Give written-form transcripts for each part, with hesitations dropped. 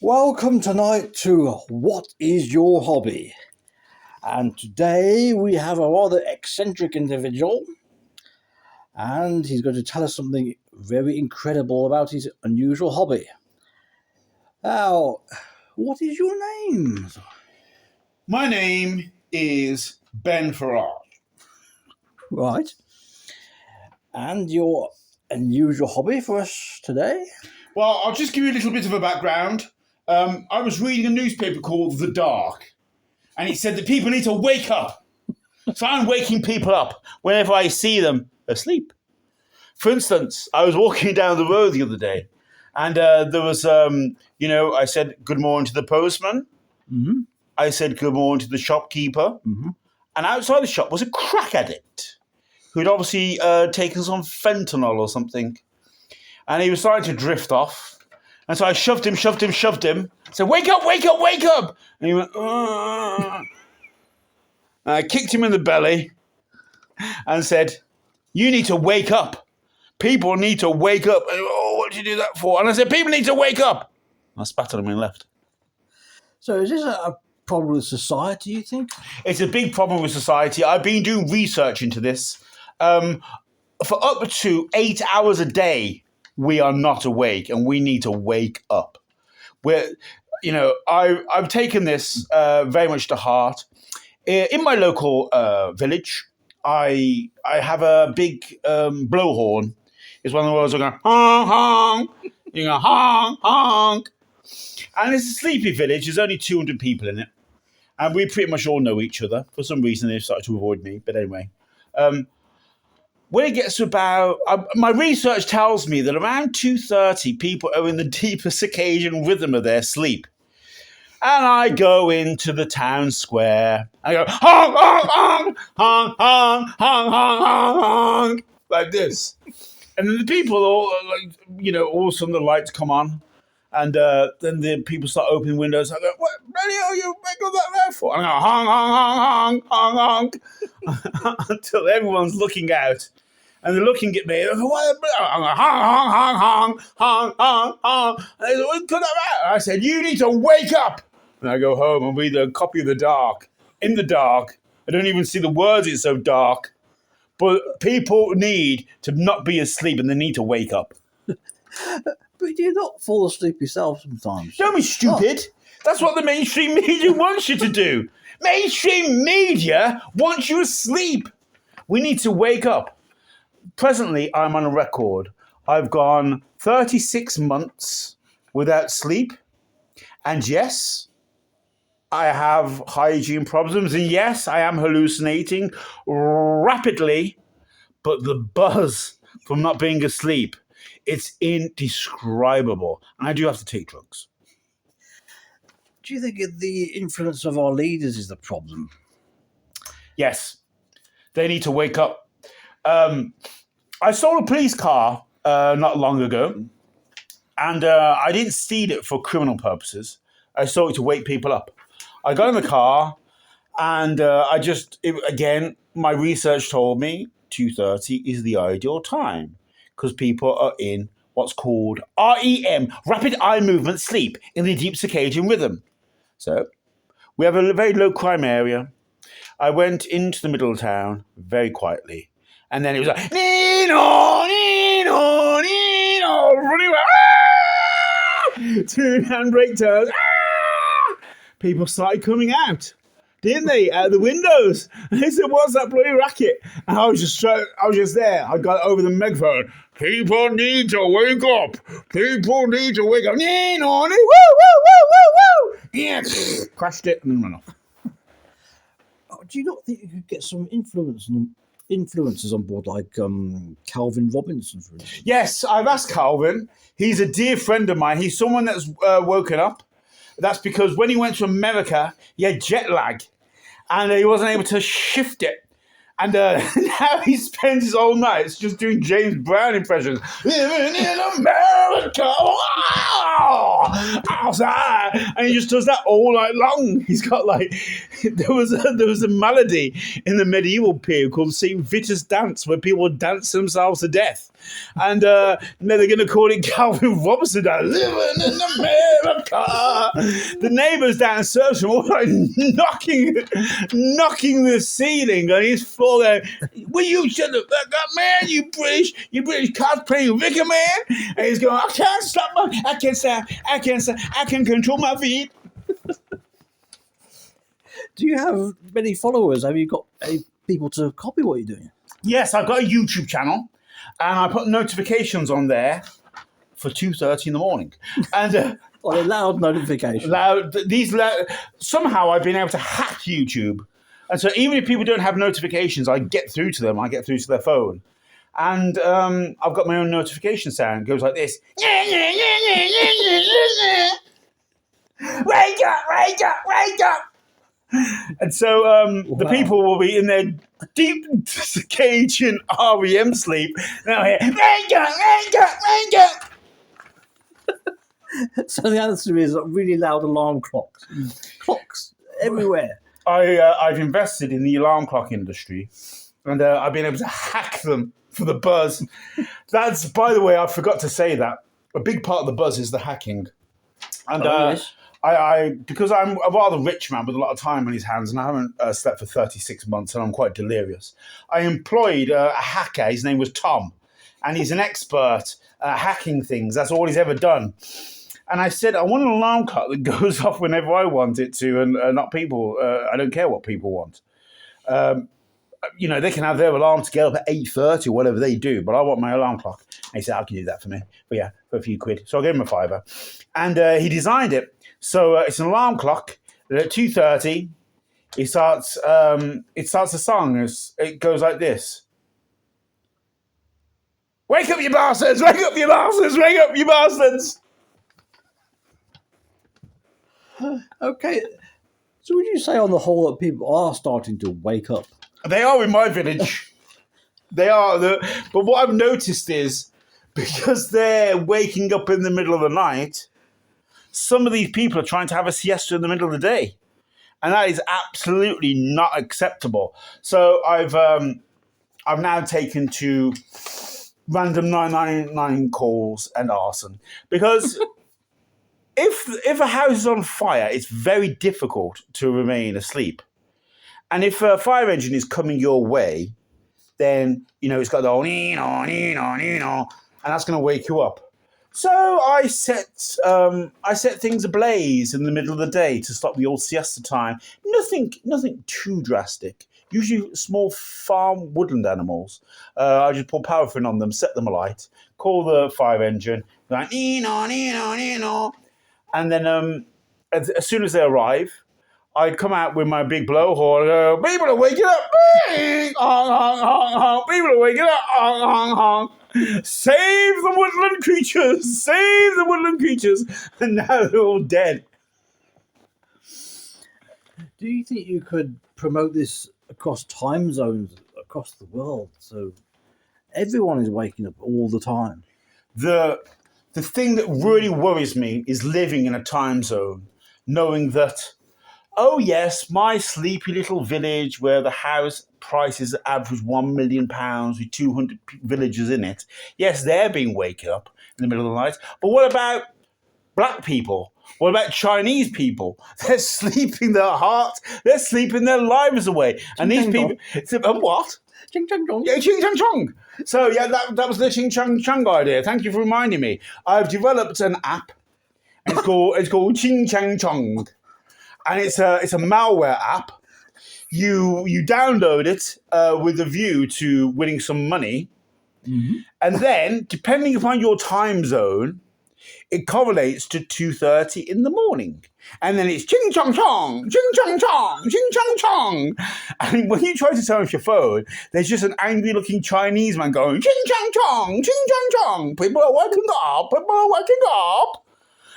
Welcome tonight to What is Your Hobby? And today we have a rather eccentric individual, and he's going to tell us something very incredible about his unusual hobby. Now, what is your name? My name is Ben Farrar. Right. And your unusual hobby for us today? Well, I'll just give you a little bit of a background. I was reading a newspaper called The Dark, and it said that people need to wake up. So I'm waking people up whenever I see them asleep. For instance, I was walking down the road the other day, and there was, I said good morning to the postman. Mm-hmm. I said good morning to the shopkeeper. Mm-hmm. And outside the shop was a crack addict who'd obviously taken some fentanyl or something. And he was starting to drift off. And so I shoved him. I said, wake up. And he went, Ugh. And I kicked him in the belly and said, you need to wake up. People need to wake up. And he went, oh, what did you do that for? And I said, people need to wake up. And I spat on him and left. So is this a problem with society, you think? It's a big problem with society. I've been doing research into this. For up to 8 hours a day, we are not awake, and we need to wake up. I've taken this very much to heart. In my local village, I have a big blowhorn. It's one of the words that go honk honk, you go honk honk, and it's a sleepy village. There's only 200 people in it, and we pretty much all know each other. For some reason, they've started to avoid me. But anyway. When it gets to about, my research tells me that around 2:30, people are in the deeper circadian rhythm of their sleep. And I go into the town square. I go, honk, honk, honk, honk, honk, honk, honk, honk, honk, like this. And then the people all of a sudden the lights come on. And then the people start opening windows. I go, what radio are you making that there for? And I go, honk, honk, honk, honk, honk, honk, until everyone's looking out. And they're looking at me. I'm going, honk, honk, honk, honk, honk, honk. And they said, what could that out? I said, you need to wake up. And I go home and read a copy of The Dark. In the dark. I don't even see the words, it's so dark. But people need to not be asleep, and they need to wake up. But do you not fall asleep yourself sometimes? Don't be stupid. Oh. That's what the mainstream media wants you to do. Mainstream media wants you asleep. We need to wake up. Presently, I'm on a record. I've gone 36 months without sleep. And yes, I have hygiene problems. And yes, I am hallucinating rapidly. But the buzz from not being asleep, it's indescribable. And I do have to take drugs. Do you think the influence of our leaders is the problem? Yes. They need to wake up. I stole a police car not long ago. And I didn't steal it for criminal purposes. I stole it to wake people up. I got in the car and again, my research told me 2:30 is the ideal time because people are in what's called REM, rapid eye movement sleep, in the deep circadian rhythm. So we have a very low crime area. I went into the middle of town very quietly. And then it was like, Nino, Nino, Nino, running away. 2 handbrake turns. People started coming out, didn't they? Out the windows. And they said, what's that bloody racket? And I was just there. I got over the megaphone. People need to wake up. People need to wake up. Woo, woo, woo, woo, woo. Yeah. Crashed it and then ran off. Do you not think you could get some influencers on board, like Calvin Robinson, for instance? Yes, I've asked Calvin. He's a dear friend of mine. He's someone that's woken up. That's because when he went to America, he had jet lag, and he wasn't able to shift it. And now he spends his whole nights just doing James Brown impressions. Living in America, wow! Outside, and he just does that all night long. He's got there was a melody in the medieval period called St. Vitus Dance, where people would dance themselves to death. And they're going to call it Calvin Robinson. Living in America. The neighbours downstairs are all like knocking the ceiling on his floor. Going, will you shut the fuck up, man? You British cosplaying Vicar man? And he's going, I can't stop. I can control my feet. Do you have many followers? Have you got any people to copy what you're doing? Yes, I've got a YouTube channel, and I put notifications on there for 2:30 in the morning. And Well, a loud notification. Somehow I've been able to hack YouTube, and so even if people don't have notifications, I get through to them. I get through to their phone, and I've got my own notification sound. It goes like this: wake up, wake up, wake up. And so the people will be in their deep Cajun REM sleep. Now here, wake up, wake up, wake up. So the answer is really loud alarm clocks. Clocks everywhere. I've invested in the alarm clock industry, and I've been able to hack them for the buzz. That's, by the way, I forgot to say that. A big part of the buzz is the hacking. And Yes. because I'm a rather rich man with a lot of time on his hands, and I haven't slept for 36 months, and I'm quite delirious, I employed a hacker. His name was Tom, and he's an expert at hacking things. That's all he's ever done. And I said, I want an alarm clock that goes off whenever I want it to, and not people. I don't care what people want. They can have their alarm to get up at 8:30 or whatever they do, but I want my alarm clock. And he said, I can do that for me. But yeah, for a few quid. So I gave him a fiver. And he designed it. So it's an alarm clock that at 2:30, it starts a song. It goes like this. Wake up, you bastards! Wake up, you bastards! Wake up, you bastards! Okay. So would you say on the whole that people are starting to wake up? They are in my village. They are. But what I've noticed is, because they're waking up in the middle of the night, some of these people are trying to have a siesta in the middle of the day. And that is absolutely not acceptable. So I've now taken to random 999 calls and arson. Because if a house is on fire, it's very difficult to remain asleep. And if a fire engine is coming your way, then, it's got the and that's going to wake you up. So I set things ablaze in the middle of the day to stop the old siesta time. Nothing too drastic. Usually small farm woodland animals. I just pour paraffin on them, set them alight, call the fire engine, like, and then as soon as they arrive, I'd come out with my big blowhorn and go, people are waking up! People are waking up! Save the woodland creatures! Save the woodland creatures! And now they're all dead. Do you think you could promote this across time zones across the world so everyone is waking up all the time? The thing that really worries me is living in a time zone, knowing that, oh yes, my sleepy little village where the house prices average £1 million with 200 villagers in it, yes, they're being waken up in the middle of the night. But what about black people? What about Chinese people? They're sleeping their hearts, they're sleeping their lives away. And these people, what? Ching chong chong. Yeah, ching chong chong. So yeah, that was the ching chong chong idea. Thank you for reminding me. I've developed an app. It's called Ching Chang Chong, and it's a malware app. You download it with a view to winning some money, and then depending upon your time zone, it correlates to 2:30 in the morning. And then it's ching chong chong, ching chong chong, ching chong chong. And when you try to turn off your phone, there's just an angry looking Chinese man going, ching chong chong, ching chong chong. People are waking up, people are waking up.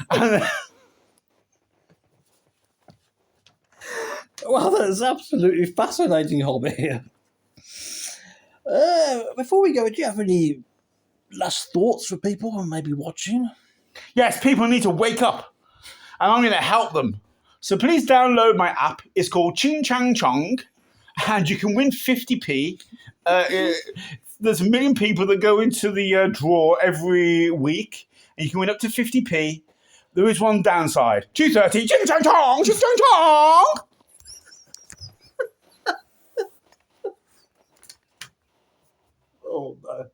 And Well, that's absolutely fascinating hobby. Before we go, do you have any last thoughts for people who may be watching? yes, people need to wake up, and I'm going to help them. So please download my app. It's called Ching Chang Chong, and you can win 50p there's a million people that go into the draw every week, and you can win up to 50p. There is one downside. 2:30, ching chong chong, ching chong chong. Oh no.